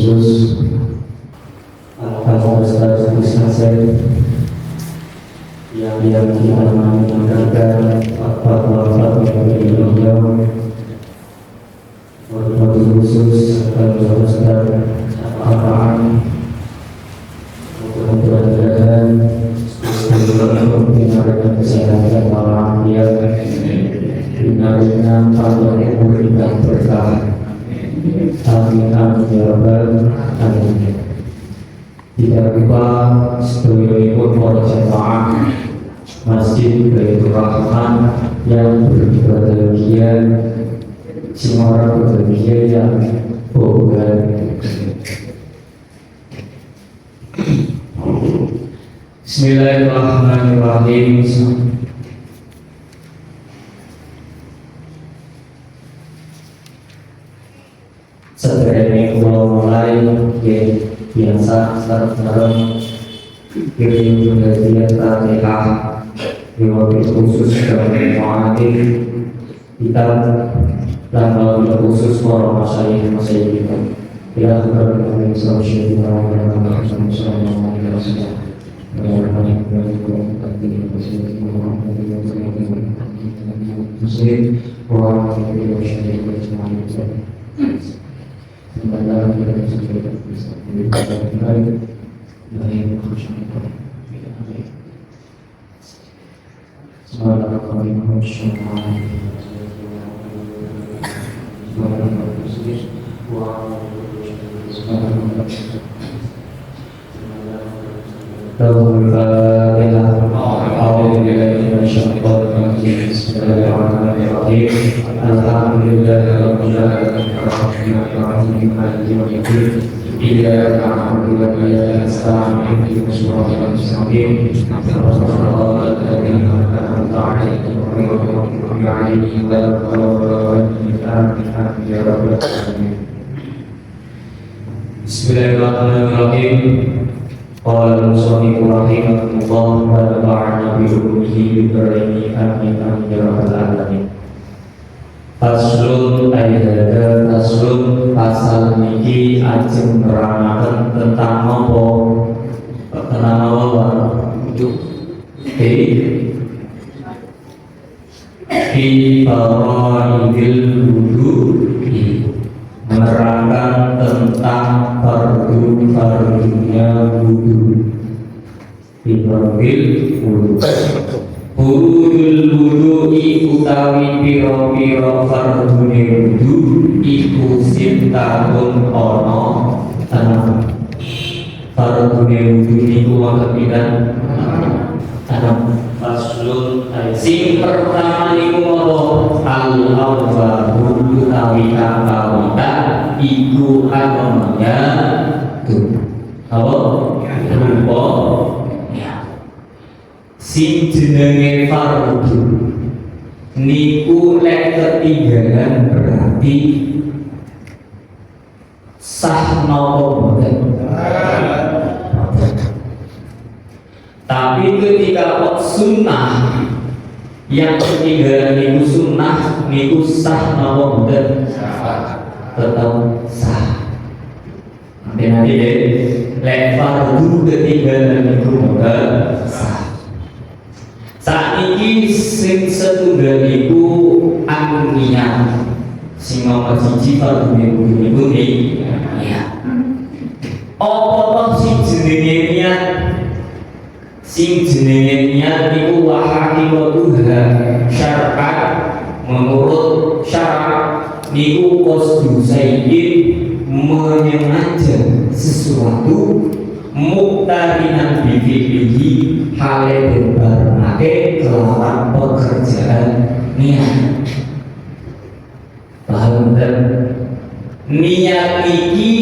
khusus Al-Ustaz Husnasen yang kita menyampaikan fatwa-fatwa dari beliau, wabil khusus Al-Ustaz Al-Quran, mudah-mudahan untuk kesehatan walafiat, binarina pada umur dan berkah. Amin amin ya rabbal alamin. Tidak lupa seluruh para jemaah Masjid Baitur Rahman yang berbahagia, semua berbahagia yang berbahagia. Bismillahirrahmanirrahim. Sebenarnya kalau mulai biasa bareng kirim pengajian Fatihah di waktu khusus dan mu'atif kita dan waktu khusus para masyayikh kita ya kepada Islam Syekh Muhammad sallallahu alaihi wasallam. Muslim wa Bismillahirrahmanirrahim. Qala al-musannif rahimahullah wa nafa'ana bi ulumuhi bi amin amin ya rabbal alamin. Faslun ayat faslun pasal niki ajeng nerangaken tentang apa faraidil wudu'i, menerangkan tentang fardu-fardunya wudu. Faraidil wudu, furudul wudu'i utawi pira-pira fardune wudu iku sintatun ana tanam. Fardune wudu niku wonten pinten? Tanam. Faslun sing pertama niku apa? Al-awwal utawi kawita iku agamanya tuh. Apa? Rupa sing jenenge fardu niku lek ketinggalan berarti sah napa boten? Tapi ketika kok sunnah yang ketinggalan niku sunnah niku sah napa boten? Tetap sah. Nanti deh lek fardu ketinggalan niku boten sah. Saat ini sing setunggal iku niat sing nomor siji fardu niku niat. Apa sing jenenge niat? Sing jenenge niat niku wa haqiqatuha syar'an, menurut syarak niku qasdu sayyid, menyengaja sesuatu muqtarinan bi fi'lihi hale berbarengan dinyatake kelawan pekerjaan niat. Paham kan? Niat iki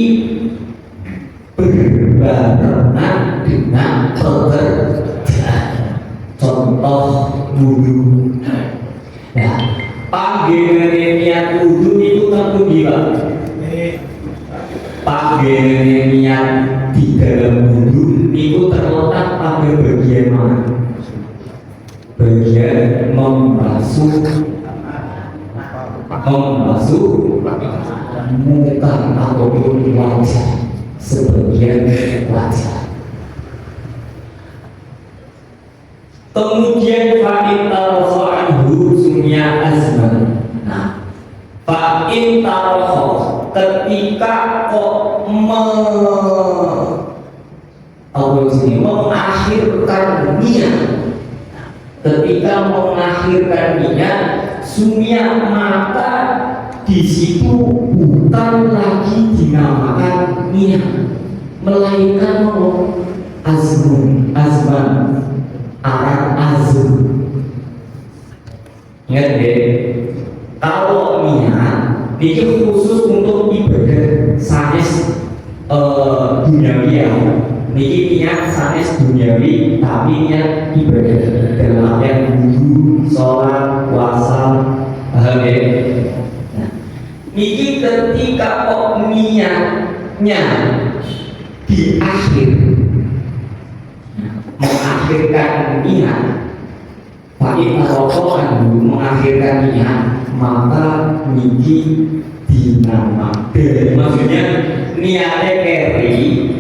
berbarengan dengan pekerjaan. Contoh wudu. Nah, panggenane niat wudu itu tentu gila. Panggenane niat di dalam wudu itu terletak pada bagian mana? Bagian membasuh muka ataupun wajah, sebagian wajah. Kemudian fa'in taroho anhu sumya azman. Nah, fa'in taroho ketika kok mengakhirkan niat, ketika mengakhirkan niat sumya, maka di situ bukan lagi dinamakan niat, melainkan azman, arah azm. Ingat deh, kalau niat itu khusus untuk ibadah sanes duniawi ya. Niki niat sanes duniawi, tapi niat ibadah dalam artian wudu, sholat, puasa, paham ya? Nah, niki ketika kok niatnya di akhir, mengakhirkan niat, fa'in tarokokan mengakhirkan niat, maka niki dinamakan. Maksudnya niatnya keri.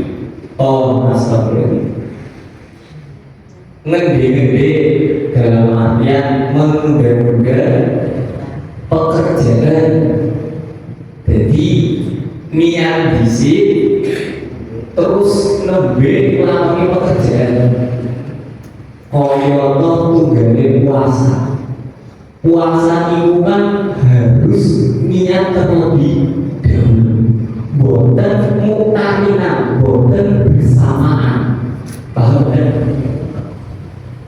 Oh, astagfirullah. Ngede-ngede dalam artian menunda-nunda pekerjaan. Jadi niat disik terus nembe ngelakoni pekerjaan. Kaya tunggale puasa. Puasa itu kan harus niat terlebih dahulu. Boten muktarinan, boten bersamaan. Paham kan?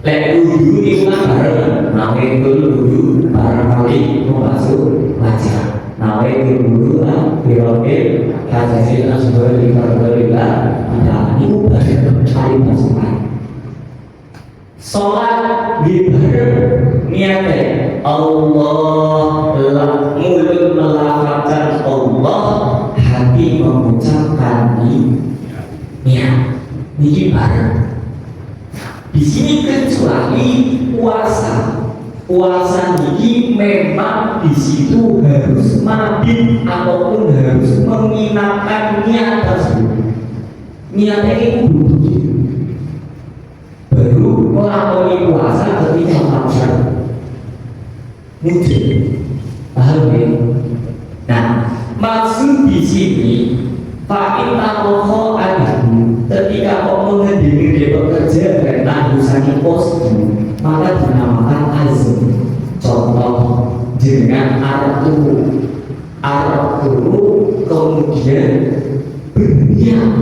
Lek wudu itu kan bareng. Nawaitul wudu bareng kali membasuh wajah. Nawaitul wudu birokil kajasil asbal ikarbalillah. Ada itu bareng kali basuh wajah. Sholat di bareng niatnya Allah, mulut melafazkan Allah, hati mengucapkan niat. Ini bareng. Di sini kecuali puasa ini memang di situ harus mabit ataupun harus menginapkan niat tersebut. Niatnya itu begitu. Baru melakoni puasa ketika lapar. Mungkin, paham ya? Nah, maksud di sini fa'in taroho adahu, ketika kau menghadiri bekerja dan tanggusannya postu, maka dinamakan azm. Contoh dengan arah turu kemudian berniat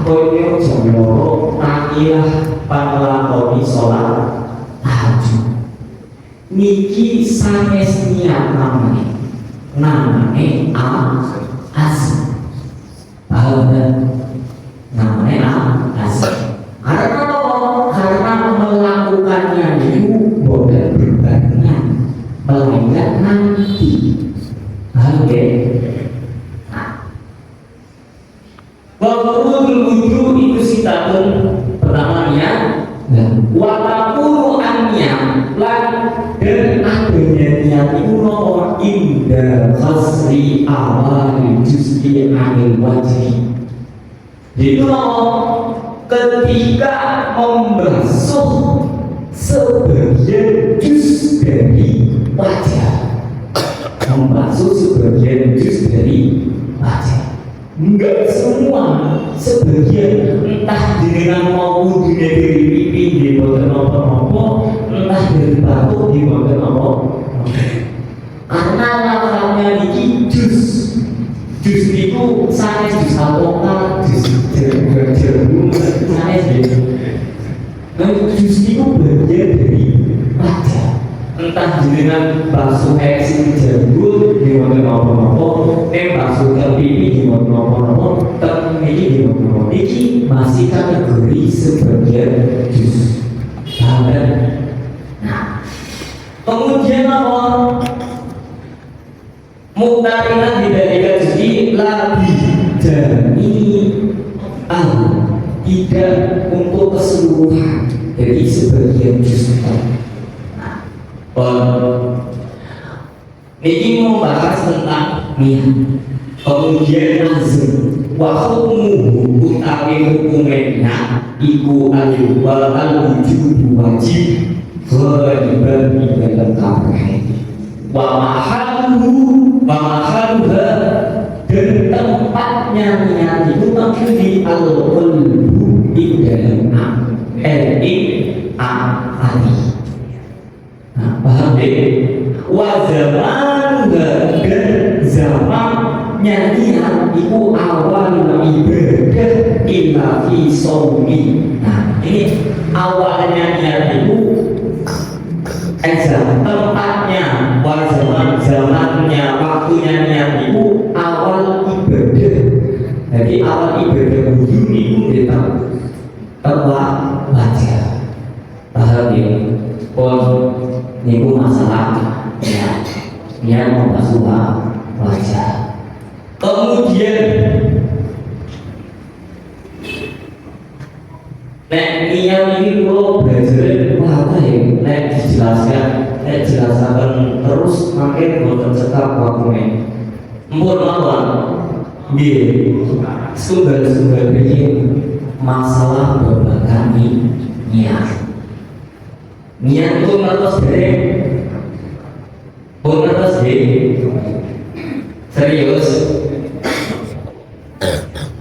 koyo jomoro takilah panglakoni sholat tahajud. Niki sanes niat namanya azm. Namanya azm. Karena apa? Karena melakukannya itu bukan berbarengan, melainkan nanti. Paham ya? Wafurul wudu itu sitatun pertamanya, watapuru annya lan dan adanya niat itu nomor indah khasri awal juz'i anil wajhi. Itu ketika membasuh sebagian juz dari wajah, membasuh sebagian juz dari wajah. Enggak semua, sebagian entah dengan mau wudu dari pipi di boten apa-apa, entah dari batuk di boten apa. Karena lafaznya ini jus itu sanes jus alkohol, jus jeruk, sanes gitu. Nah jus itu bagian dari entah jenengan basuh eksim jambut gimana nopo-nopo, basuh ke pipi gimana nopo-nopo, ini gimana nopo, ini masih kategori sebagian jus. Paham? Nah, kemudian apa? Muktarinah tidak jadi lagi dani tidak untuk keseluruhan, jadi sebagian jus. Ini membahas tentang niat, kemudian azam, wa hukmuhu utawi hukumnya iku al-wujud wajib ghaliban di dalam kabeh. Wa mahalluha dan tempatnya niat itu tentu di al-qalbu di dalam hati. Paham deh? Wa zaman dan zamannya niat itu awal ibadah illa fi shaumi. Nah, ini awalnya niat itu tempatnya, wa zamannya, waktunya niat itu awal ibadah. Jadi awal ibadah wudu itu kita telah baca. Paham ya? Niku masalah ya membasuh wajah. Kemudian niat ini kalau belajar apa ya? Dijelaskan terus makin boten cekap waktunya. Mpun mawon, sumber ini masalah babagan niat. Niat itu ngertos dari serius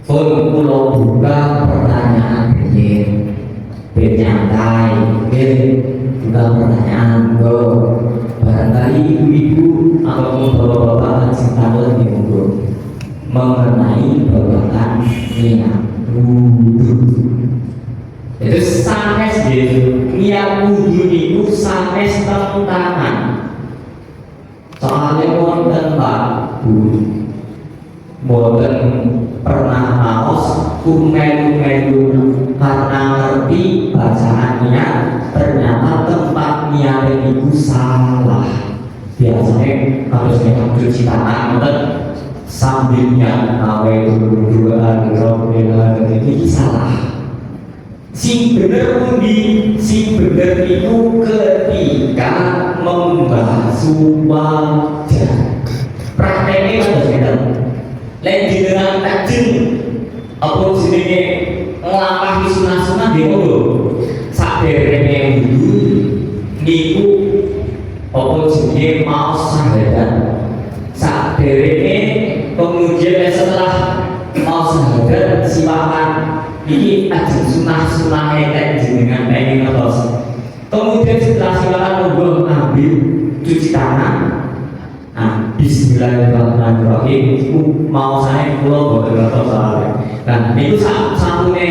pulau buka pertanyaan bernyantai buka pertanyaan barangkali ibu-ibu ataupun bapak-bapak cinta lebih unggul mengenai babakan niat itu sanes gitu, niat wudhu itu sanes tangan. Soalnya wonten Pak boten pernah maos kumelu karena ngerti bacaan niat, ternyata tempat niat itu salah. Biasanya kalau saya cuci tangan sambilnya awal dua-duaan ini salah. Sing bener pundi, sing bener itu ketika membasuh wajah. Prakteknya harus bener. Lain jenengan tajin, apa jenenge nglampahi sunah-sunah di modo. Saderenge dulu, niku apa jenenge mau sahadat. Saderenge kemudian setelah mau sahadat silakan. Ini ajeng sunah-sunah yang jenengan pengen ngetos. Kemudian setelah silakan monggo ambil cuci tangan. Nah, bismillahirrahmanirrahim. Itu mau saya pulau boten ngetos soalnya. Nah, itu satunya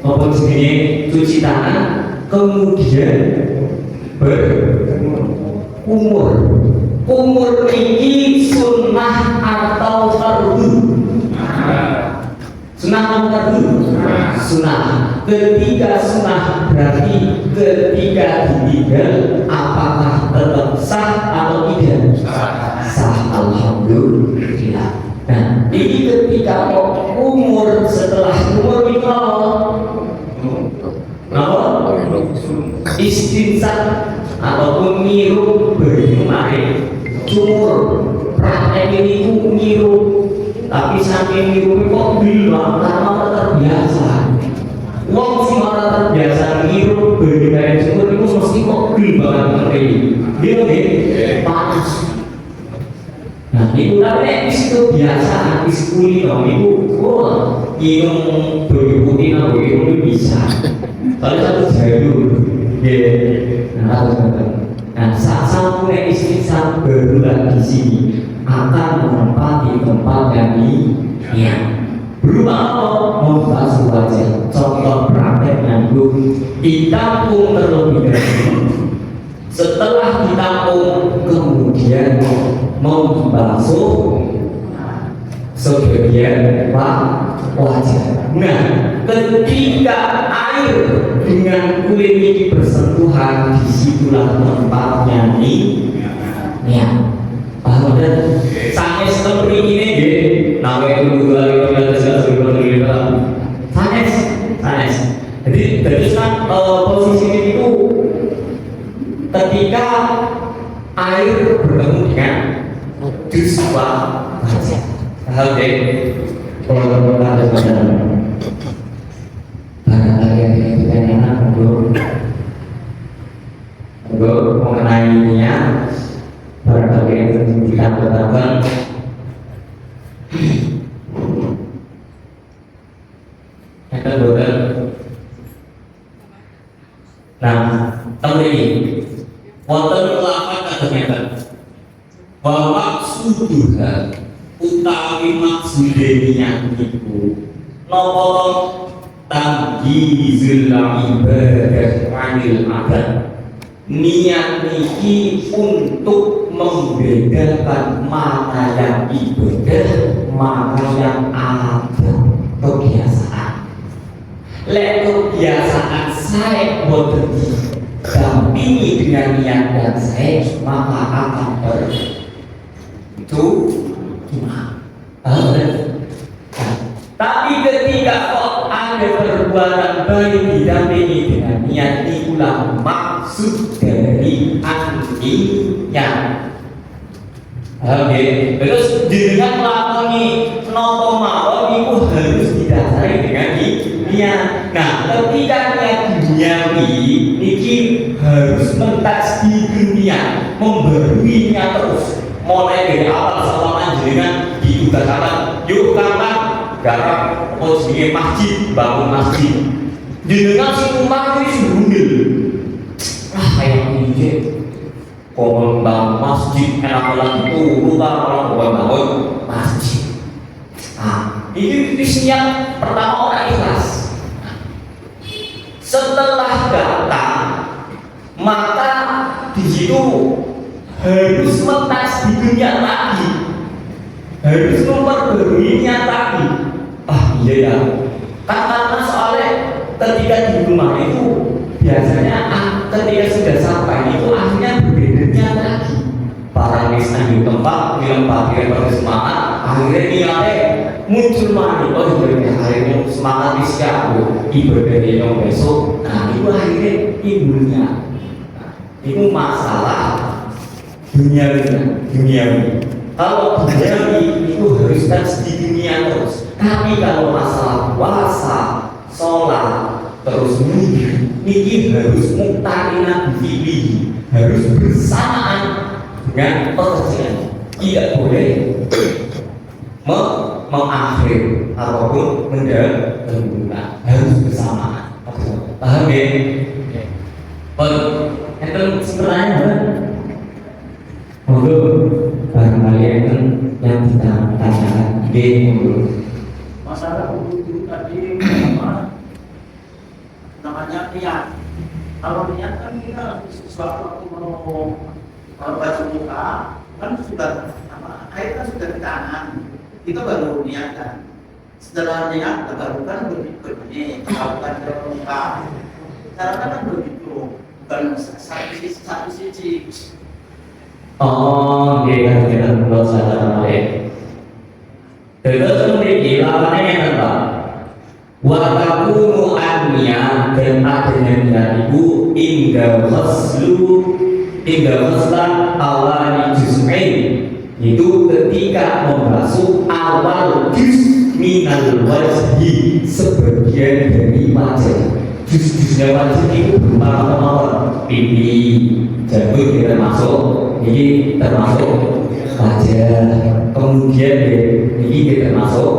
apa jenenge cuci tangan. Kemudian umur ini sunnah atau fardu. Sunnah atau fardu? Sunnah. Ketika sunnah berarti ketika ditinggal apakah tetap sah atau tidak? Sah, alhamdulillah. Nah, ini ketika umur setelah umur itu apa? Istinsak ataupun ngirup bernumai cumur praktek ini ngirup. Tapi saking ngirup kok bilang karena terbiasa. Wong sing ora terbiasa ngirup bernumai cumur itu mesti kok bilang ngerti. Dia nggih panas. Nah, itu tapi itu biasa habis kulino itu minum banyu putih atau itu bisa. Kalau satu jadul, nah saat sampai istiqsam barulah di sini akan menempati tempat yang niat. Berupa apa? Membasuh wajah. Contoh prakteknya itu kita pun terlebih dahulu Setelah ditampung kemudian membasuh sebagian wajah. Nah, ketika air dengan kulit ini bersentuhan, disitulah tempatnya niat. Paham kan? Sanes seperti ini deh. Nawe itu sanes. Jadi kan posisi itu ketika air bertemu dengan jus wajah. Paham deh? Kalau ada barangkali yang pertanyaan untuk mengenainya, barangkali yang kita katakan akan betul. Nah, tahun ini wonten lafaz kata bahwa maksudnya utawi maksude niat iku napa tamyizul ibadah anil adat. Niat niki untuk membedakan mana yang ibadah, mana yang adat, kebiasaan. Lek kebiasaan saya boten didampingi dengan niat yang saya, maka akan itu tapi ketika kok ada perbuatan baik didampingi dengan niat, itulah maksud dari niat. Oke, terus dengan lakoni nopo mawon itu harus didasari dengan niat. Nah, ketika niat duniawi niki harus mentas di dunia, memberinya terus. Mulai dari awal sama panjenengan diugasakan, yuk kapan garap posisi masjid, bangun masjid. Jenengan si rumah ini sundul. Kayak ini, kalau bangun masjid enak lagi tuh, kalau bangun masjid. Ini visinya pertama orang ikhlas. Setelah datang, maka di situ harus mentas di dunia lagi, harus memperbarui niat lagi. Iya ya, karena soalnya ketika di rumah itu biasanya ketika sudah sampai itu akhirnya berbeda niat lagi. Para nisna di tempat pada semangat, akhirnya niatnya muncul lagi. Oh iya, akhirnya semangat siap ibadah yang besok. Nah itu akhirnya ibunya. Itu masalah duniawi. Kalau duniawi itu harus di dunia terus. Tapi kalau masalah puasa, sholat, terus niki harus muktarina bihi, harus bersamaan dengan pekerjaan. Tidak boleh mengakhir ataupun mendahulukan, harus bersamaan. Paham ya? Itu sebenarnya barangkali yang kita tanyakan masalah wudhu tadi namanya niat. Kalau niat kan kita sesuatu mau baca muka kan sudah air kan sudah di tangan, itu baru niat kan. Setelah niat baru kan begini lakukan ke muka. Caranya kan begitu, bukan satu sisi. Oh, kita perlu sadar balik. Terus memiliki lawannya yang apa? Watakunu annya dan adanya niat itu indah khaslan awal juz'in, itu ketika membasuh awal juz minal wajhi, sebagian dari wajah. Juz-juznya wajah itu berupa apa? Pipi, jatuh kita masuk. Ini termasuk wajah, kemudian ini termasuk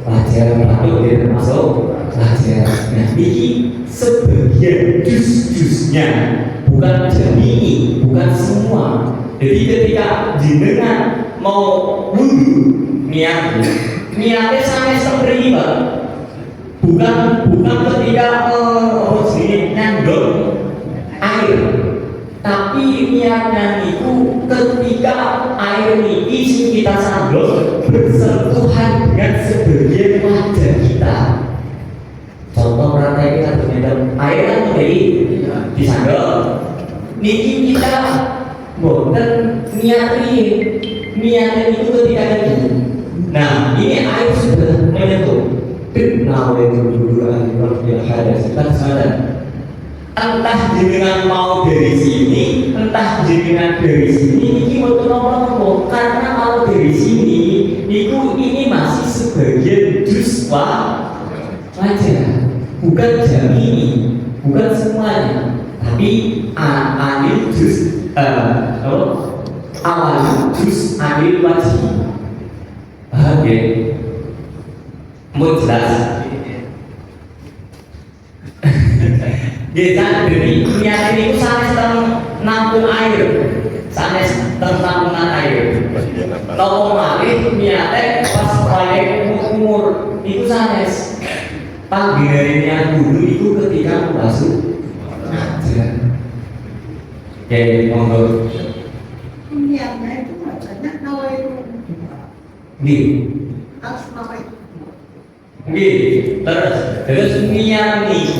wajah, batuk termasuk wajah. Nah ini sebagian jus-jusnya, bukan jami'i, bukan semua. Jadi ketika jenengan mau wudhu niatnya sampai seperti itu, bukan ketika nyandok air. Tapi niatnya itu ketika air niki sing kita sanggol bersentuhan dengan sebagian wajah kita. Contoh praktek kita ternyata air kan dari disanggol. Niki kita boten niatnya itu ketika tadi. Nah ini air sudah menyentuh. Kenapa itu dulu yang ada sekitar sana? Entah jenengan mau dari sini, entah jenengan dari sini, ini mau nopo karena kalau dari sini, ini masih sebagian jus wajah, bukan jam ini, bukan semuanya, tapi ambil jus, awal jus ambil wajah, oke, mau jelas. Desa dari niat ini sanes nampung air, sanes tampungan air. Nopo malih niatnya pas proyek umur itu sanes. Panggilan niat dulu itu ketika membasuh aja. Oke, monggo. Niatnya itu bacanya kalau itu harus apa itu? Terus niat itu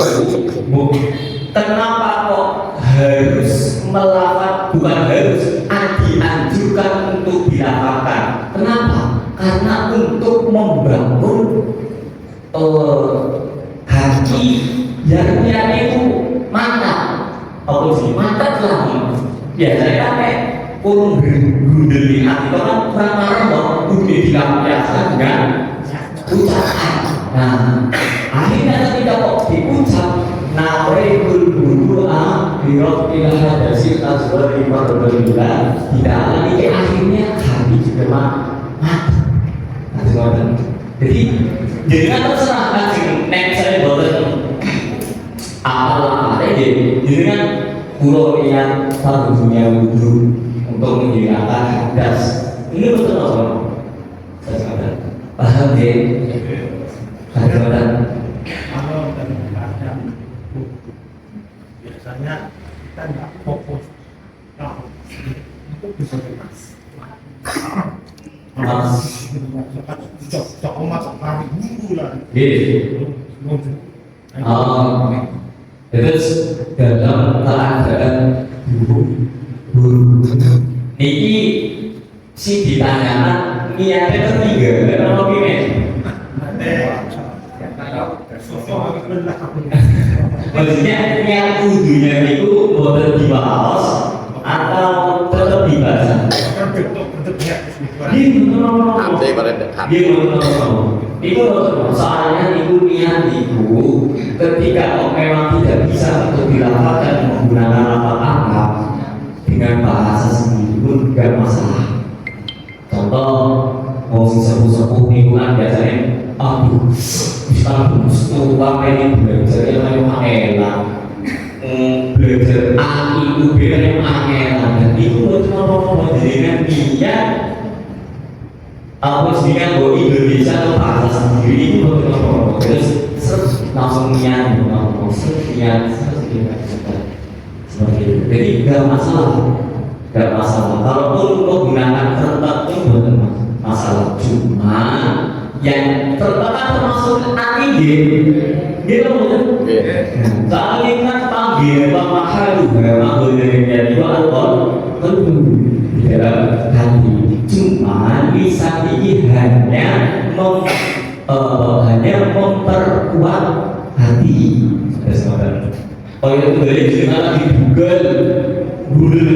kenapa kok harus melafat, bukan harus dianjurkan untuk dilafalkan. Kenapa? Karena untuk membangun hati yang niatnya itu mantap. Apa sih? Mantap lagi. Biasanya pakai kurung gundel di hati. Itu kan kurang marah dong. Gundel dilampiaskan dengan ucapan. Nah, akhirnya ketika kok diucap nawaikul budu'a birobbil hadasi aswari fardulillah tidak lagi akhirnya hati juga mati. Jadi jangan terserah kasih nek saya boten apa jangan pulau yang satu dunia wudhu untuk menghilangkan hadas. Ini betul apa? Saya sadar. Paham ya? Kadang-kadang Kalau kadang-kadang biasanya kita nggak fokus. Nah, itu bisa lepas. Cok masuk kami dulu lah. Terus dalam keadaan buruk ini si ditanyakan niatnya ketiga apa gini? Maksudnya niat kudunya itu boleh dibahas atau tetap dibaca? Itu soalnya itu niat itu ketika memang tidak bisa untuk dilafalkan menggunakan lafal dengan bahasa sendiri pun tidak masalah. Contoh mau sepuh-sepuh itu kan biasanya aduh bisa tua pengen belajar yang enak belajar A itu B yang enak dan itu mau dengan dia apa sih kan bahwa Indonesia atau bahasa sendiri itu betul terus langsung niat mau niat seperti itu. Jadi nggak masalah kalaupun menggunakan kertas pun bukan masalah, cuma yang tertekan termasuk antigen gitu kan? Soalnya kan panggil mahal juga panggil dari itu alkohol di dalam hati, cuma bisa hanya memperkuat hati. Oh itu dari cerita di Google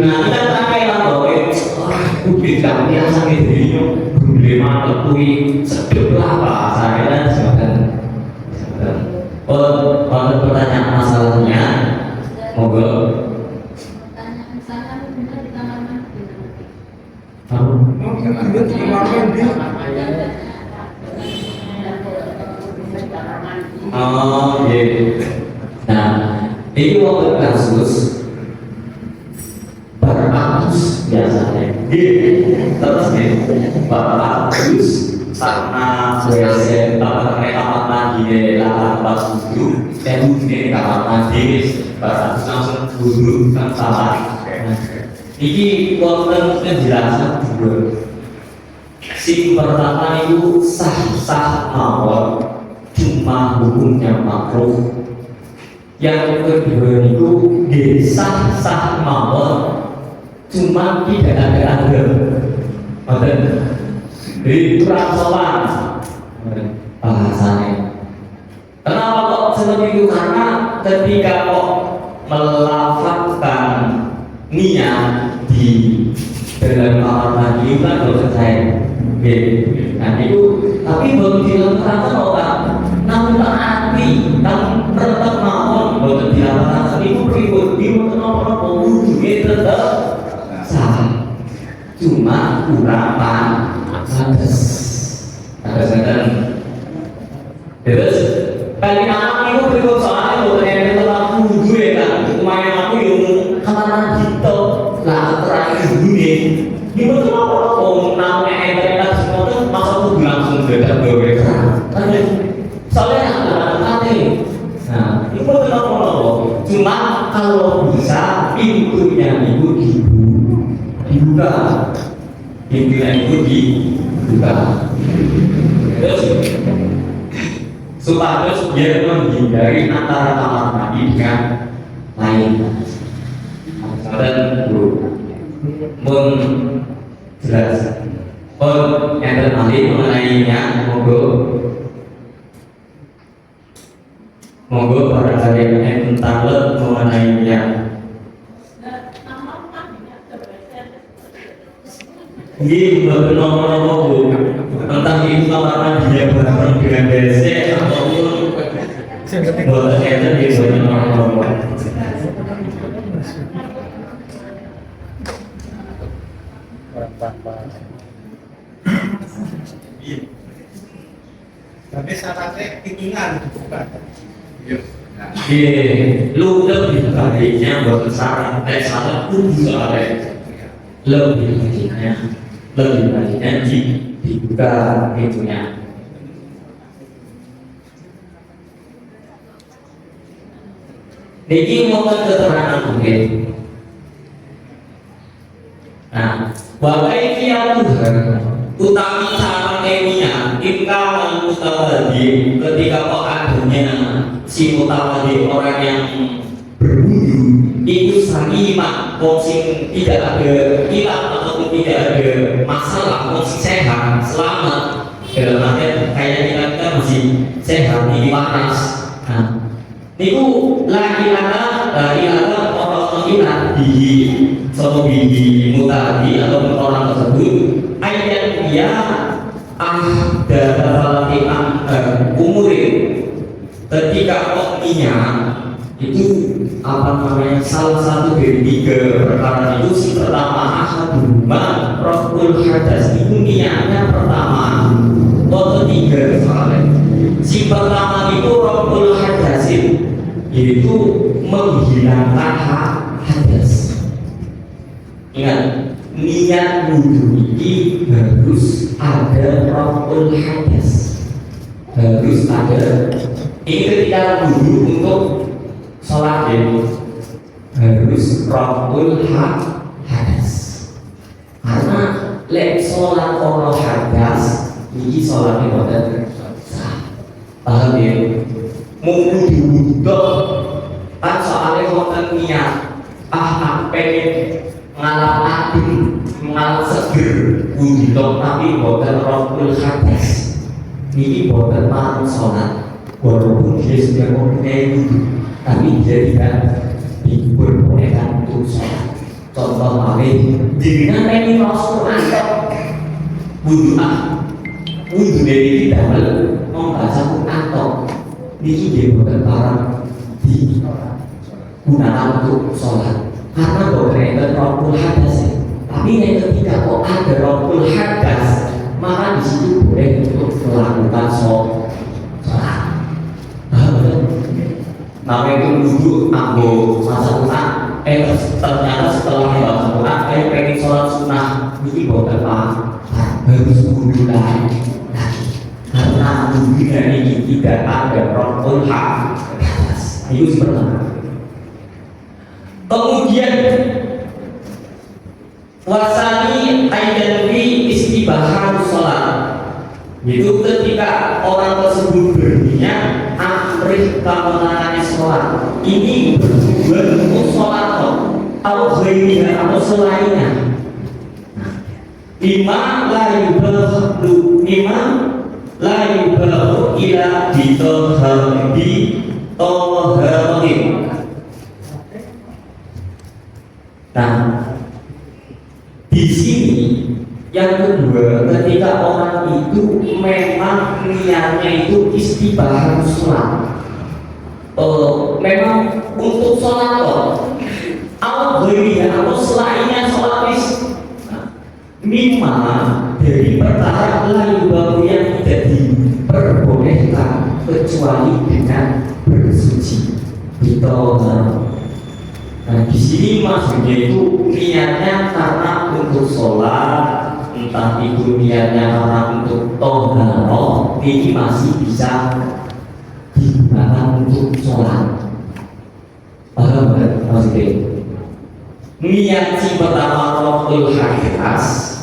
nanti kan pakai apa? Udah tak biasa gitu. Problema ketui sedep lah bahasanya dan silakan. Pertanyaan masalahnya, moga. Pertanyaan saya benar di kamar mandi. Oh iya. Nah, ini waktu kasus beratus biasanya. Terus nih, beratus karena WC kamar mandi lah 47, saya mungkin kamar mandi beratus langsung duduk kan sama. Iki wonten penjelasan dua. Sing pertama itu sah-sah mawon, cuma hukumnya makruh. Yang kedua itu sah-sah mawon, cuma tidak ada adab. Betul. Jadi kurang sopan bahasanya. Kenapa kok seperti itu? Karena ketika kok melafazkan niat di dalam kamar mandi itu kan kalau saya, nah itu tapi belum dilakukan orang, namun hati, namun tetap mawon belum dilakukan itu berikut itu kenapa wujudnya tetap sah, cuma kurang pantas. Terus kali anak itu berikut soalnya bukan yang tetap wujud ya kan, lumayan aku yang kamar gitu lah terakhir dunia ini betul apa namanya internet semua tuh masa tuh langsung beda beda soalnya anak nah itu betul apa cuma kalau bisa pintunya itu dibuka pintunya itu dibuka terus supaya biar menghindari antara kamar mandi dengan lain. Dan menjelaskan yang terkait mengenainya monggo para kalian tentang mengenainya. Ini nomor tentang itu kamar dia bareng dengan DC ataupun boleh ada di nomor. Tapi syaratnya keinginan bukan. Lu lebih baiknya buat syarat syarat pun soalnya lebih baiknya dibuka pintunya. Niki mau keterangan mungkin. Nah, bahwa ini yang utami sarang emia ingkang mutawadi ketika kok adanya si mutawadi orang yang berwudu itu sangima sing tidak ada hilang ataupun tidak ada masalah sing sehat selamat dalam artian kayak kita masih sehat di panas. Nah, niku laki-laki orang ilat di sono di mutadi atau orang tersebut ayat dia dari umurin ketika koknya itu apa namanya salah satu dari tiga perkara itu si pertama ahaduma raful hadas itu niatnya pertama atau tiga soalnya si pertama itu raful hadasin yaitu menghilangkan hadas. Ingat, niat wudhu ini harus ada raful hadas. Harus ada. Ini ketika wudhu untuk sholat harus raful hadas. Karena lek sholat orang hadas, ini sholatnya bukan sah. Paham ya? Mungkin diwudhu kan soalnya konten niat pengen ngalap hati ngalap seger wudhu tapi bukan raful hadas. Ini bukan malam sholat walaupun dia sudah mempunyai wudhu tapi dia tidak diperbolehkan untuk sholat. Contoh malih dirinya pengen rasul antok wudhu dari tidak membaca antok ini dia bukan barang digunakan untuk sholat karena bukan itu raful hadas tapi yang ketika kok ada raful hadas maka disitu boleh untuk melakukan sholat. Namanya itu wudhu ambo masa sunnah ternyata setelah masa sunnah pengen sholat sunnah ini bukan harus wudhu lagi karena wudhunya ini tidak ada raful hadas. Itu pertama. Kemudian Wasani ayat fi istibahan sholat. Itu ketika orang tersebut berniat amrih kemenangannya sholat. Ini bertujuan untuk sholat atau ghairiha atau selainnya. Lima la yubahu ila ditohari toharim. Nah, di sini yang kedua, ketika orang itu memang niatnya itu istibahan sholat, memang untuk sholat atau selainnya sholat mimma dari perkara lain baru yang tidak diperbolehkan kecuali dengan bersuci. Nah, di sini maksudnya itu niatnya karena untuk sholat, entah itu niatnya karena untuk toharoh, ini masih bisa digunakan untuk sholat. Paham nggak maksudnya? Niat si pertama rohul hadas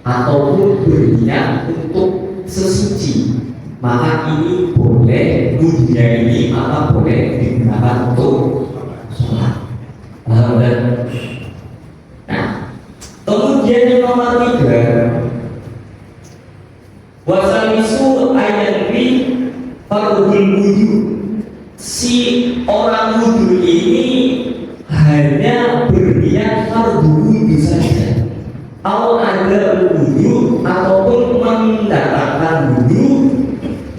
ataupun berniat untuk sesuci, maka ini boleh, dunia ini maka boleh digunakan untuk sholat. Nah, kemudian yang nomor 3, wasamisu ayat bi fardul wudu. Si orang wudhu ini hanya berniat fardu wudhu saja, atau ada wudhu ataupun mendatangkan wudhu,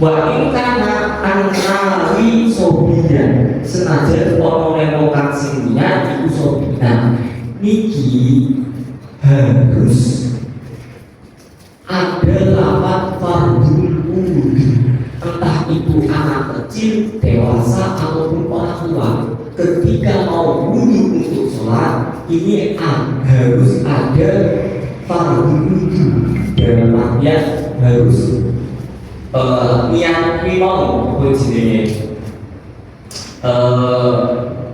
wa ingkana anrawi sobiyan senajan ono lemokan singnya itu sobiyan niki harus ada lapat fardu wudhu, entah itu anak kecil, dewasa ataupun orang tua. Ketika mau wudhu untuk sholat, ini harus ada fardu wudhu. Dalam artian harus niat mau begini.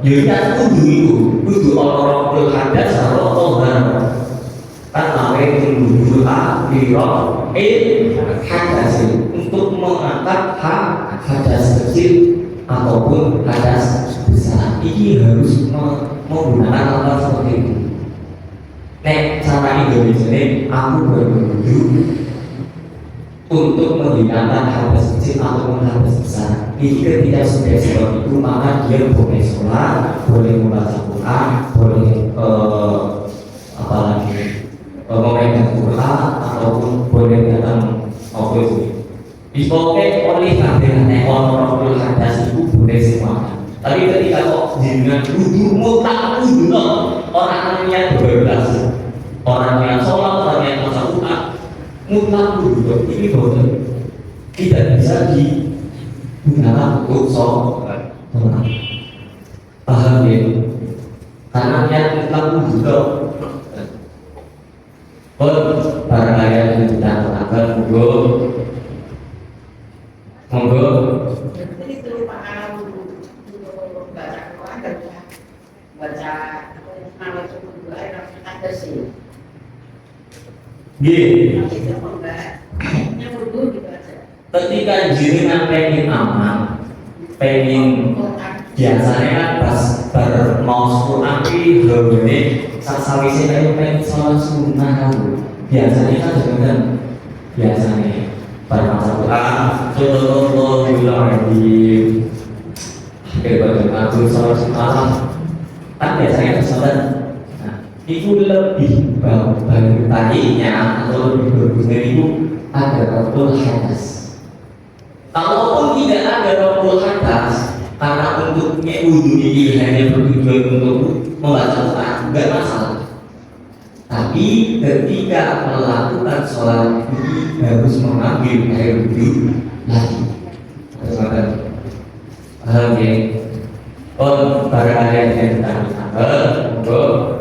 Niat wudhu itu wudhu orang-orang hadas atau tohar. Kan namanya wudhu hadas untuk mengangkat hadas kecil ataupun hadas besar. Ini harus menggunakan alat seperti itu. Nek cara Indonesia ini aku berwudhu untuk menghilangkan hadas kecil ataupun hadas besar. Ini ketika sudah seperti itu, maka dia boleh sholat, boleh membaca Quran, boleh memegang Quran ataupun boleh datang dipakai oleh kabeh orang-orang hadas itu boleh semuanya. Tapi ketika kok dengan wudhu mutlak wudhu orang yang berbebas, orang yang sholat, orang yang baca Quran mutlak wudhu ini boleh, tidak bisa digunakan untuk sholat. Paham ya? Karena yang mutlak wudhu barang ayat yang kita katakan monggo. Jadi itu Pak baca Quran dan baca nama itu ada sih. Gini. Itu enggak. Yang wudhu dibaca. Ketika jenengan pengen aman, pengen biasanya kan pas mau Quran ki hawene sawise kaya pengen salat sunah biasanya kan dengan biasanya baca Quran sallallahu alaihi wasallam aku salat sunah kan biasanya salat. Nah, itu lebih baik tadinya atau lebih bagus dari itu ada rohul hadas. Kalaupun tidak ada rohul hadas, karena untuk wudhu ini hanya bertujuan untuk membaca Quran, enggak masalah. Tapi ketika melakukan sholat ini harus mengambil air wudhu lagi. Paham ya? Para ayat yang kita tambah,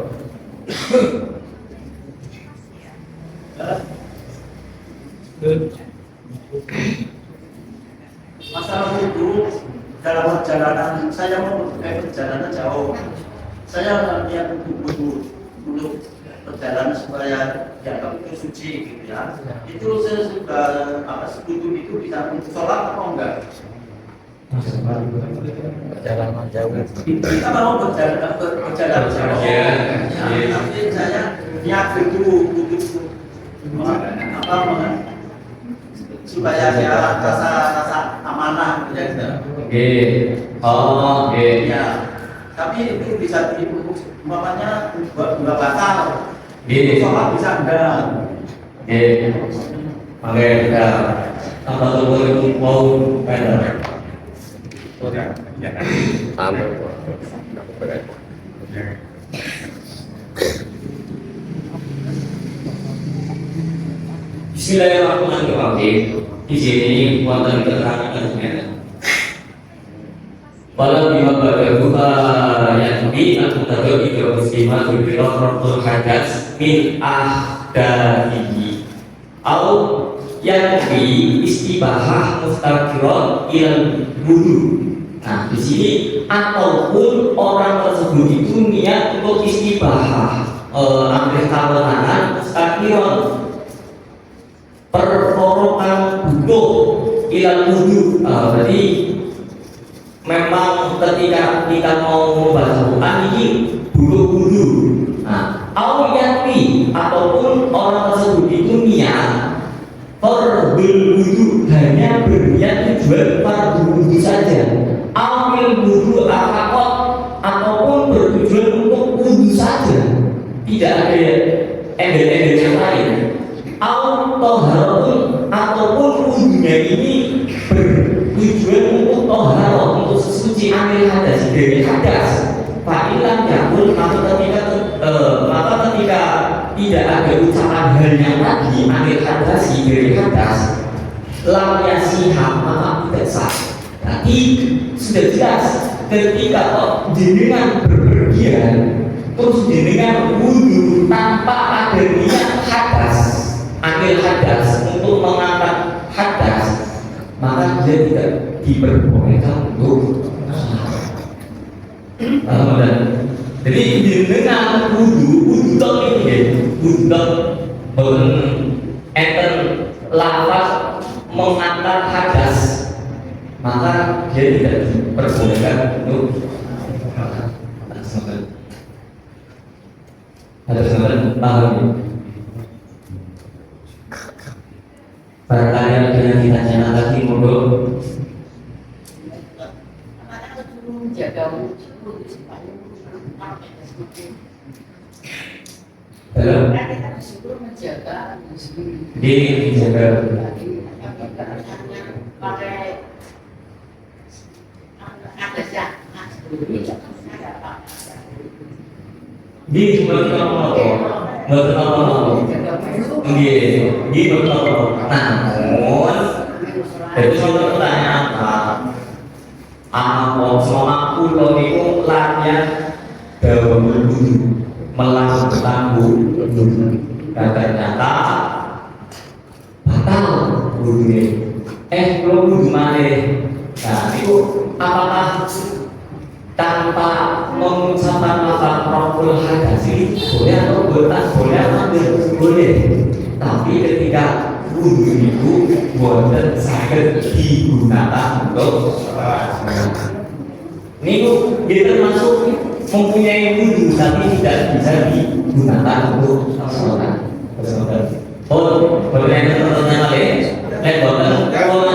Masalah wudhu dalam perjalanan, saya mau perjalanan jauh, saya niat dulu perjalanan supaya dianggap itu suci gitu ya. Itu saya sudah setuju itu bisa sholat atau enggak? Perjalanan jauh. Kita mau berjalan jauh. Ya. Tapi saya niat itu supaya dia rasa amanah gitu ya. Oke. Oh, oke. Ya. Tapi itu bisa umpamanya nggak batal. Oke. Sholat bisa enggak? Oke. Oke, kita apa tuh itu mau pada Bismillahirrahmanirrahim. Di sini wonten keterangan sebenarnya. Walau bima badahuha yakni aku tahu ida muslimah bibirah rabbul hadas min ahdarihi au yakni istibahah mustaqiron ilal wudu. Nah, di sini ataupun orang tersebut itu niat untuk istibahah ambil kewenangan mustaqiron perkorokan butuh ilal wudu. Berarti memang ketika kita mau membaca Quran ini bulu-bulu. Nah, awiyati ataupun orang tersebut itu niat fardul wudu, hanya berniat tujuan fardul wudu saja. Awil wudu akakot ataupun bertujuan untuk wudu saja, tidak ada embel-embel yang lain. Toharatun ataupun wudunya ini bertujuan untuk toharat, untuk sesuci amil hadas dari hadas. Fa'ilam yakun maka ketika tidak ada ucapan hal yang tadi amil hadasi dari hadas, lam yasihah maka tidak sah. Tapi sudah jelas ketika jenengan berpergian terus jenengan wudu tanpa ada niat hadas, ambil hadas untuk mengangkat hadas, maka dia tidak diperbolehkan untuk jadi dengan wudu tok ini wudu tok enten lafaz mengangkat hadas, maka dia tidak diperbolehkan untuk ada sebenarnya paham ya? Barangkali ada yang kita jangan lagi mundur. Jaga Dalam kita disuruh menjaga dijaga. pakai ada ya Di betul namun itu suatu pertanyaan apa semua pulau itu latihan dahulu melakukan wudu dan ternyata batal wudunya. Belum wudu mana? Nah itu apakah tanpa mengucapkan lafaz rabbul hadasi boleh atau boleh boleh, tapi ketika wudu itu boten saged digunakan untuk ini dia termasuk mempunyai wudu tapi tidak bisa digunakan untuk sholat. Boleh pertanyaan lain? Boten kalau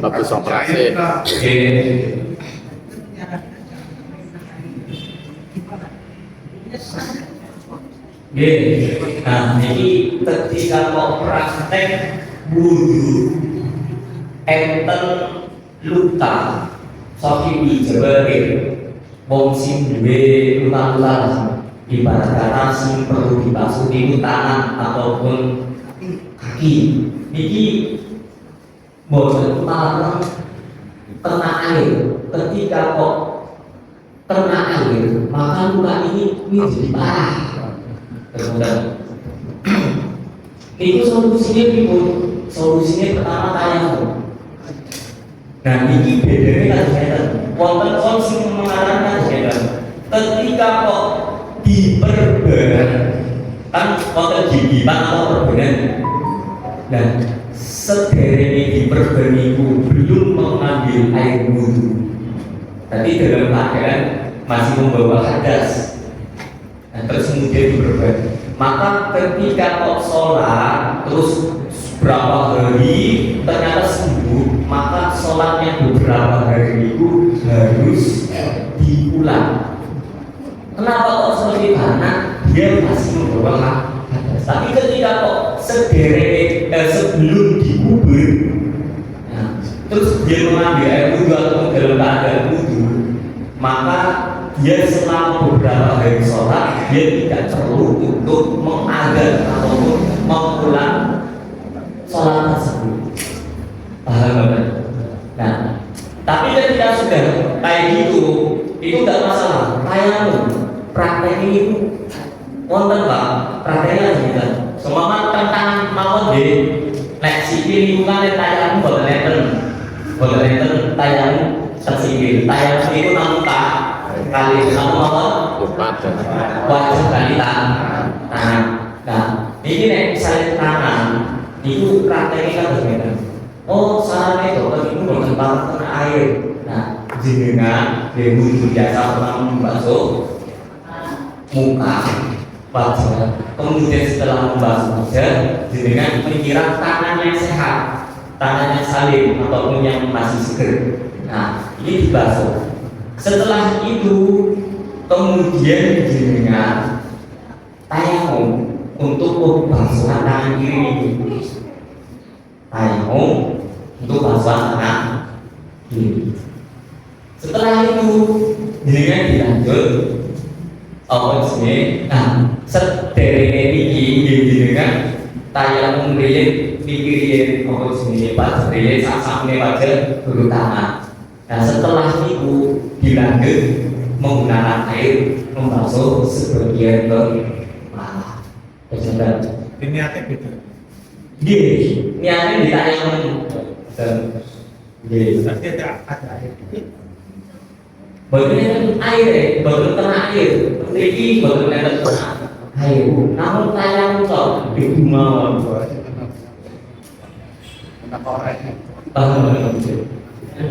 Habis operasi. Nah, jadi ketika mau praktek wudu enten luka sohibi jabarir wong sing duwe luka-luka, ibarat kata sing perlu dibasuh itu tangan ataupun kaki. Niki boten parang kena air, ketika kok kena air maka luka ini menjadi parah. Kemudian itu solusinya solusinya pertama tayamum. Nah, ini bedanya kan ngeten. Wonten solusi mengarahkan ngeten. Ketika kok diperban kan wonten gigitan atau perbanan. Nah, sederhana diperban itu belum mengambil air wudhu. Tadi dalam keadaan masih membawa hadas. Nah, terus kemudian diperban. Maka ketika kok sholat terus berapa hari ternyata sembuh, maka sholatnya beberapa hari itu harus diulang. Kenapa kok seperti karena dia masih membawa hadas. Tapi ketika kok sebelum dikubur, nah, terus dia mengambil air wudhu atau dalam keadaan wudhu, maka dia selama beberapa hari sholat dia tidak perlu untuk mengadat ataupun mengulang sholat tersebut. Paham kan? Nah, tapi ketika sudah kayak gitu, itu tidak masalah. Tayamum, praktek ini itu wonten Pak, prakteknya gitu. Semua tentang mawon di leksi lingkungan tayamum boten enten tayamum tersingkir. Tayamum itu namun kali namun mawon wajib kali tangan. Nah, ini nek misalnya tangan itu prakteknya kan berbeda. Oh, sarannya dokter itu boten parah kena air. Nah, jenengan wudhu biasa pernah membasuh muka, wajah. Kemudian setelah membasuh wajah, jenengan pikiran tangan yang sehat, tangan yang salim ataupun yang masih seger. Nah, ini dibasuh. Setelah itu, kemudian jenengan tayamum untuk pembasuhan tangan kiri ini. Tayamum untuk basuhan tangan kiri. Setelah itu, jenengan dilanjut apa sih? Nah, sederhana iki jenengan tayamum riyen pikirin apa sih pas riyen sak-sakne wajah guru tangan. Nah, setelah itu dilanjut menggunakan air membasuh sebagian kepala. Ini niatnya beda. Niatnya ditayamum. Berarti ada air. Bagian air, bagian kena air, ini bagian kena air. Namun tayang kok di rumah.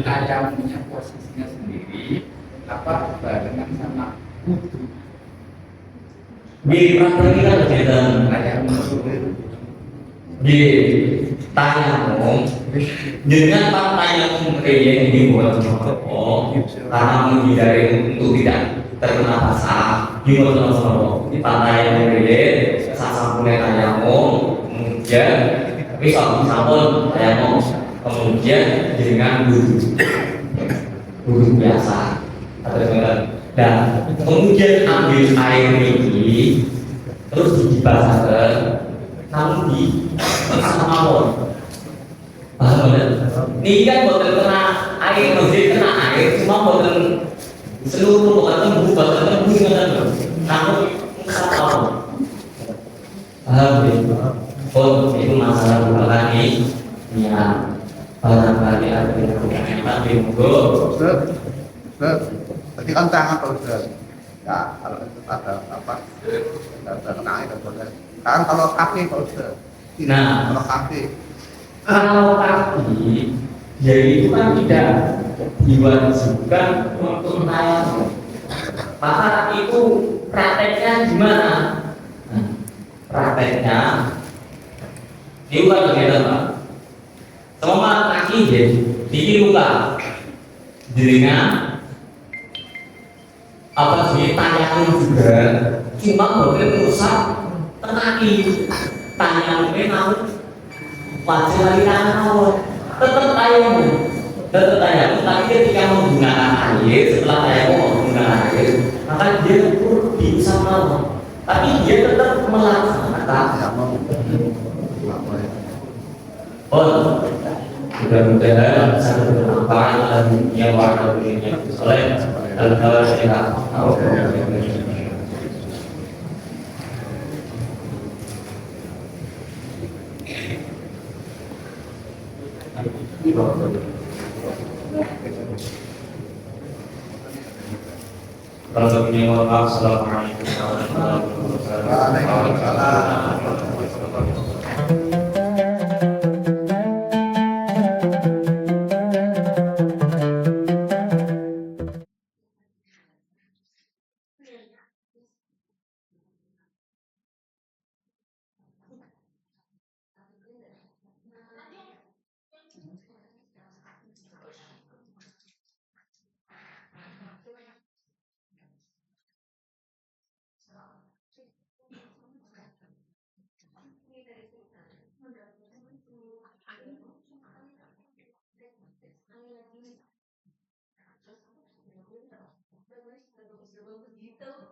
Tayang punya posisinya sendiri, apa barengan sama wudhu. Di praktek kita kegiatan Tayang di tayamum dengan tayamum yang dibuat karena menghindari untuk tidak terkena basah dibuat di tayamum sasampune tayamum kemudian bisa sampun tayamum kemudian dengan wudhu biasa dan kemudian ambil air ini terus dibasahkan namun di mawon. Paham bener? Ini kan boten kena air, masjid kena air, cuma boten seluruh boten tembu ngoten. Namun mawon. Paham ya? Oh, itu masalah bukan ini. Ya, barangkali ada yang tapi monggo. Tadi kan tangan Pak Ustaz. Ya, kalau itu ada apa? Ada kena air boleh. Kan kalau kaki Pak Ustaz. Nah, kalau kaki. Kalau kaki, ya itu kan tidak diwajibkan untuk tayamum. Maka itu prakteknya gimana? Nah, prakteknya itu kan begitu Pak. Semua kaki ya, di luka, dengan apa sih tayamum juga, cuma boleh rusak kaki. Tayamumnya namun wajib lagi tangan tetap tayamum, tapi ketika menggunakan air, setelah tayamum menggunakan air, maka dia bisa melawan, tapi dia tetap melaksanakan Tayamum. oh mudah-mudahan bisa bermanfaat dalam dunia warna dunia soleh dan hal sehat. Kalau begini, mohon maaf. Assalamualaikum warahmatullahi Waalaikumsalam. wabarakatuh.